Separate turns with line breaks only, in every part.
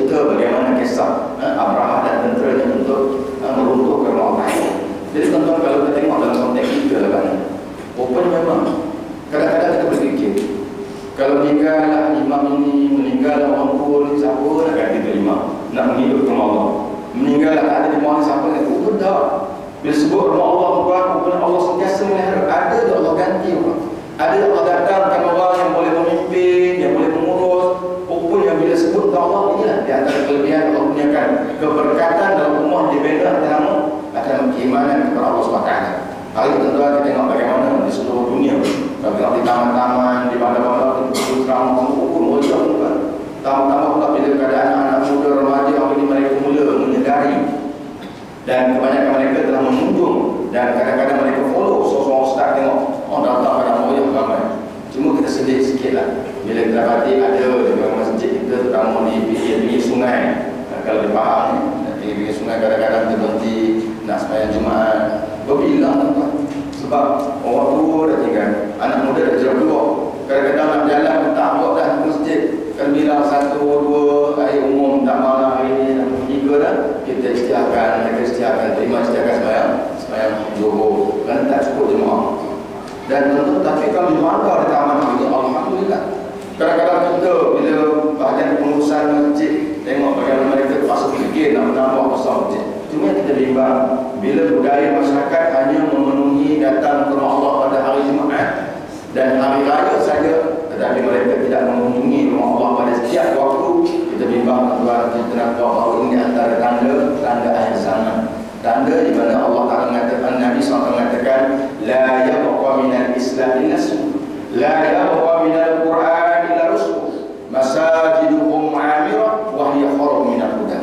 cerita bagaimana kisah Abraha dan tenteranya untuk meruntuhkan rumah Allah. Jadi tuan-tuan, kalau kita tengok dalam konteks kita lah kan, rupanya memang kadang-kadang kita berfikir, kalau meninggal imam ini, meninggal orang tua ni, siapa nak ganti tu imam nak menghidupkan rumah Allah? Meninggal ada di mana siapa nak tu? Tak. Bila sebut rumah Allah tuan, rupanya Allah sentiasa melihara. Ada Allah ganti orang. Ada Allah datangkan orang yang boleh memimpin, yang boleh mengurus. Rupanya bila sebut Allah, inilah di antara kelebihan Allah punyakan. Keberkatan dalam rumah dibina dalam keimanan kepada Allah SWT. Hari ini tuan-tuan, kita tengok bagaimana di seluruh dunia. Kalau tengok di taman-taman, di mana-mana, di ceramah, hukum mereka tuan. Tambah-tambah pula bila keadaan anak muda, remaja, hari ini mereka mula menyedari. Dan kebanyakan mereka telah menunjuk. Dan kadang-kadang mereka follow. Seorang ustaz tengok, oh datang pada moyang ramai. Cuma kita sedih sikit lah bila kita dapati ada di masjid kita, terutama di pinggir sungai. Kalau di Pahang ni, pinggir sungai kadang-kadang kita berhenti nak sembahyang Jumaat. Berbilang tuan. Sebab orang tua dah tinggal, anak muda dah jauh keluar. Kadang-kadang nak jalan tak buat dah ke masjid. Kan bilang 1, 2 air umum tak malam hari ni, 3 dah. Kita istiakan, mereka istiakan, terima istiakan sembahyang Zuhur. Kan tak cukup jemaah. Dan tentu tapi kalau di mana di taman ini, alhamdulillah. Kadang-kadang kita bila bahagian pengurusan masjid tengok bagaimana mereka terpaksa fikir nak menambah besar masjid. Cuma kita bimbang bila budaya masyarakat hanya memenuhi datang ke rumah Allah pada hari Jumaat dan hari raya saja, tetapi mereka tidak mengunjungi rumah Allah pada setiap waktu. Kita bimbang tuan, kita nampak bahawa ini antara tanda akhir zaman. Tanda di mana Allah Taala mengatakan, Nabi SAW mengatakan, la yabqa minal Islam illa ismu, la yabqa minal Quran illa rusku, masajiduhum amirah wa hiya kharum minal huda.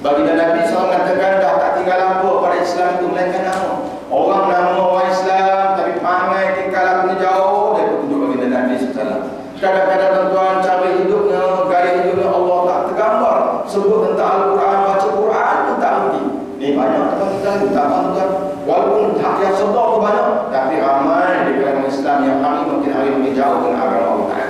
Baginda Nabi SAW mengatakan, dah tak tinggal apa pada Islam itu melainkan nama. Orang nama orang Islam tapi perangai tingkah lakunya jauh daripada tunjuk baginda Nabi SAW. Kadang-kadang tuan-tuan, cara hidupnya, gaya hidupnya Allah tak tergambar. Sebut tentang Al-Quran, baca Quran pun tak berhenti. Ni banyak tuan-tuan, tak tuan. Walaupun hak yang sedar tu banyak, tapi ramai di kalangan Islam yang hari makin hari makin jauh dengan agama Allah Ta'ala.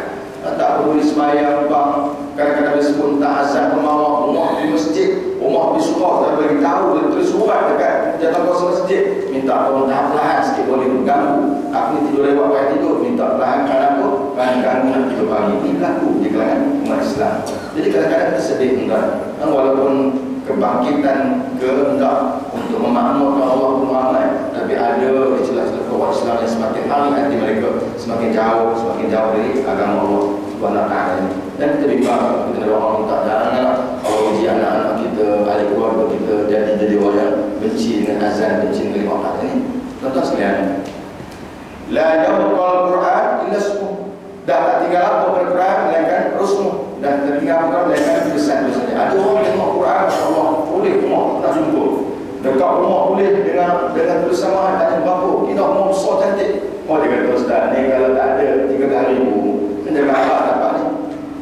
Tak peduli sembahyang bang, kadang-kadang disebut tak azan bermawak, rumah di masjid, rumah di surau, tak bagi tahu, dia tulis surat dekat jatuh kuasa masjid, minta tolong tahap perlahan sikit, boleh mengganggu. Aku ni tidur lewat pakai tidur, minta perlahan apa? Kan ganggu nak tidur pagi. Ini berlaku di kalangan umat Islam. Jadi kadang-kadang kita sedih tuan, walaupun kebangkitan kehendak untuk memakmurkan Allah pun ramai, tapi ada istilah-istilah kawan Islam yang semakin hari hati mereka semakin jauh dari agama Allah Subhanahu Wa Taala ini. Dan kita bimbang, kita doa minta janganlah Allah uji anak-anak kita, ahli keluarga kita jadi orang yang benci dengan azan, benci dengan waktu ini. Tuan-tuan sekalian, la yabqa al-Quran illa ismu, dah tak tinggal apa Al-Quran melainkan rusmu, dan tertinggal Al-Quran melainkan tulisan saja. Ada orang yang tengok Quran, masya-Allah, boleh rumah nak jumpa. Dekat rumah boleh dengan tulisan mahal, tanya berapa? Kita rumah besar cantik. Oh dia kata, ustaz, ni kalau tak ada 3 ribu, kan jangan apa dapat ni.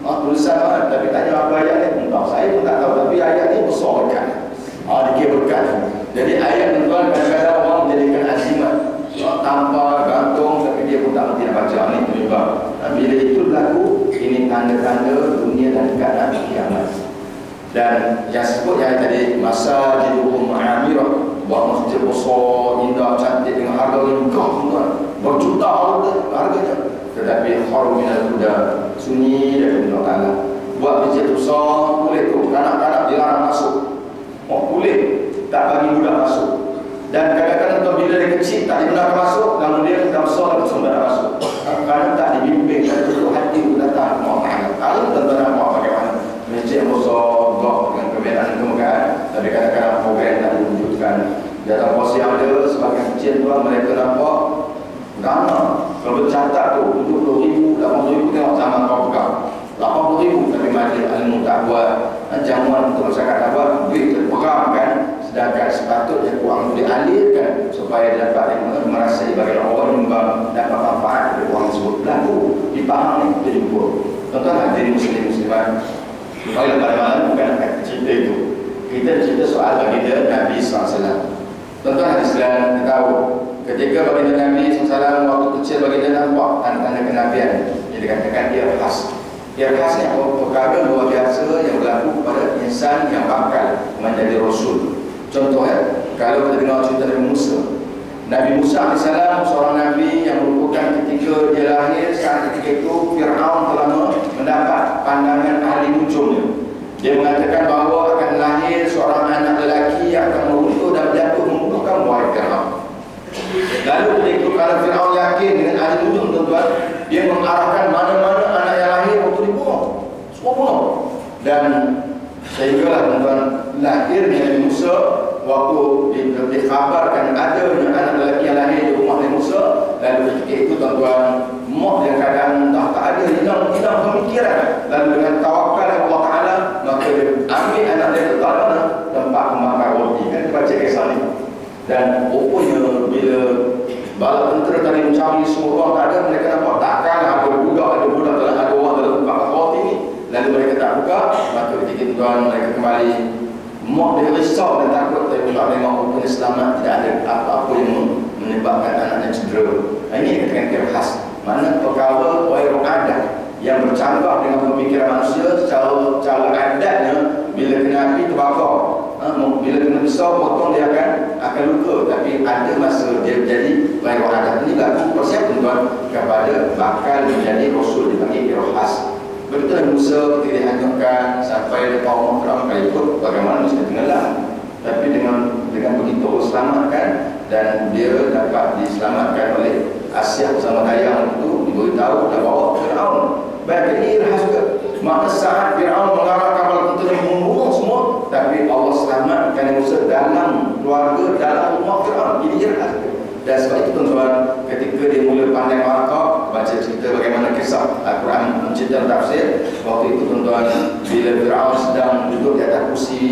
Tulisan mahal, tapi tanya apa ayat ni? Entah, saya pun tak tahu, tapi ayat ni besar berkat. Dikira berkat. Jadi ayat tuan kadang-kadang orang menjadikan azimat. Tanpa gantung, tapi dia pun tak mengerti nak baca. Ini penyebab. Bila itu berlaku, ini tanda-tanda dunia dan keadaan kiamat. Dan yang sebut yang tadi, masajiduhum amirah, buat masjid besar, indah, cantik dengan harga yang megah tuan, berjuta harganya, tetapi kharum minal huda, sunyi dari Allah Ta'ala. Buat masjid besar boleh tu, kanak-kanak dilarang masuk, boleh tak bagi budak masuk. Dan kadang-kadang tuan bila dia kecil tak dibenarkan masuk, namun dia dah besar dan besar tak masuk, kerana tak dibimbing dan tutup hati untuk datang Allah Ta'ala. Kalau tuan-tuan nampak bagaimana masjid besar dengan kebenaran kemegahan, tapi kadang-kadang program tak diwujudkan. Dalam kuasa yang ada sebagian kecil tuan, mereka nampak dana. Kalau bercatat tu 70,000, 80,000, tengok zaman kau pegang 80,000, tapi majlis ilmu tak buat, jamuan untuk masyarakat tak buat, duit terpegang kan. Sedangkan sepatutnya wang dialirkan supaya dapat merasai bagi orang menyumbang dapat manfaat dari wang tersebut. Berlaku di Pahang ni kita jumpa. Tuan-tuan hadirin muslim-muslimat, kalau pada malam bukan akan cerita itu, kita cerita soal baginda Nabi SAW. Tuan-tuan hadis Islam, kita tahu ketika baginda Nabi SAW waktu kecil, baginda nampak tanda-tanda kenabian yang dikatakan dia khas. Dia khas ni perkara luar biasa yang berlaku kepada insan yang bakal menjadi Rasul. Contoh kalau kita dengar cerita Nabi Musa. Nabi Musa AS seorang Nabi yang merupakan ketika dia lahir, saat ketika itu Fir'aun telah mendapat pandangan ahli nujumnya. Dia mengatakan bahawa akan lahir seorang anak lelaki yang akan meruntuh dan jatuh membunuhkan wahai Fir'aun. Lalu ketika itu kalau Fir'aun yakin dengan ahli nujum, tuan-tuan, dia mengarahkan mana-mana anak yang lahir waktu dibunuh, semua bunuh. Dan sehinggalah tuan-tuan lahirnya Nabi Musa. Waktu dikhabarkan adanya anak lelaki yang lahir di rumah Nabi Musa, lalu ketika itu tuan-tuan, mak yang kadang tak ada, hilang pemikiran. Lalu dengan tawakal Allah Ta'ala, maka dia ambil anak dia letak mana? Tempat memakan roti. Kan kita baca kisah ni. Dan rupanya bila bala tentera tadi mencari semua orang tak ada, mereka nampak takkan ada budak dalam, ada orang dalam tempat roti ni. Lalu mereka tak buka, maka ketika itu tuan, mereka kembali. Mak dia risau dan takut, tapi tak tengok rupanya selamat, tidak ada apa-apa yang menyebabkan anaknya cedera. Ini katakan kira khas. Mana perkara orang adat yang bercanggah dengan pemikiran manusia secara adatnya, bila kena api terbakar, bila kena pisau potong dia akan luka. Tapi ada masa dia jadi orang adat. Ini lagu persiapan tuan kepada bakal menjadi Rasul, dipanggil kira khas. Betul Musa ketika dihanyutkan sampai depan rumah Fir'aun, kalau ikut bagaimana mesti tenggelam. Tapi dengan begitu selamatkan, dan dia dapat diselamatkan oleh Asyah bersama Dayang itu, diberitahu dan bawa Fir'aun. Baik, ini rahas juga. Maka saat Fir'aun mengarahkan bala tentera membunuh semua, tapi Allah selamatkan Musa dalam keluarga, dalam rumah Fir'aun. Ini rahas juga. Dan sebab itu tuan-tuan, ketika dia mula pandai markah, baca cerita bagaimana kisah Al-Quran menceritakan tafsir. Waktu itu tuan-tuan, bila Fir'aun sedang duduk di atas kursi,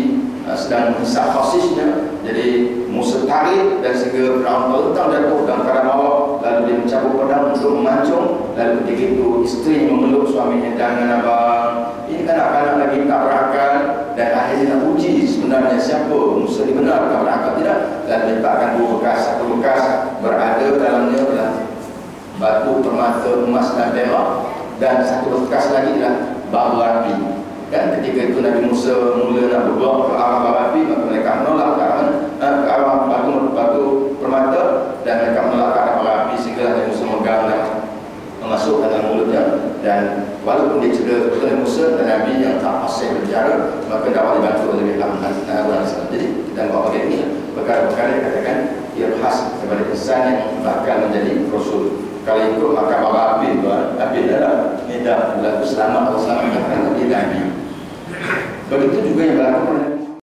sedang hisap khasisnya, jadi Musa tarik dan sehingga Fir'aun terlentang jatuh dalam keadaan bawah. Lalu dia mencabut pedang untuk memancung. Lalu ketika itu isteri memeluk suaminya, "Jangan abang, ini kanak-kanak lagi tak berakal." Dan akhirnya nak uji sebenarnya siapa Musa ini, benar tak berakal tidak. Dan letakkan dua bekas. Satu bekas berada dalamnya adalah batu permata emas dan perak, dan satu bekas lagi adalah bara api. Dan ketika itu Nabi Musa mula nak bergerak ke arah bara api, maka mereka menolak ke arah batu permata, dan mereka menolak ke arah bara api, sehingga Nabi Musa megang dan memasukkan dalam mulutnya. Dan walaupun dia cedera betul Nabi Musa dan Nabi yang tak fasih berbicara, maka dakwah dibantu oleh Allah. Jadi kita buat bagian ini perkara-perkara yang katakan ia khas kepada insan yang bakal menjadi Rasul. Kalau ikut maka bara api adalah tidak berlaku selamat atau selamat kerana dia Nabi. Begitu juga yang berlaku pada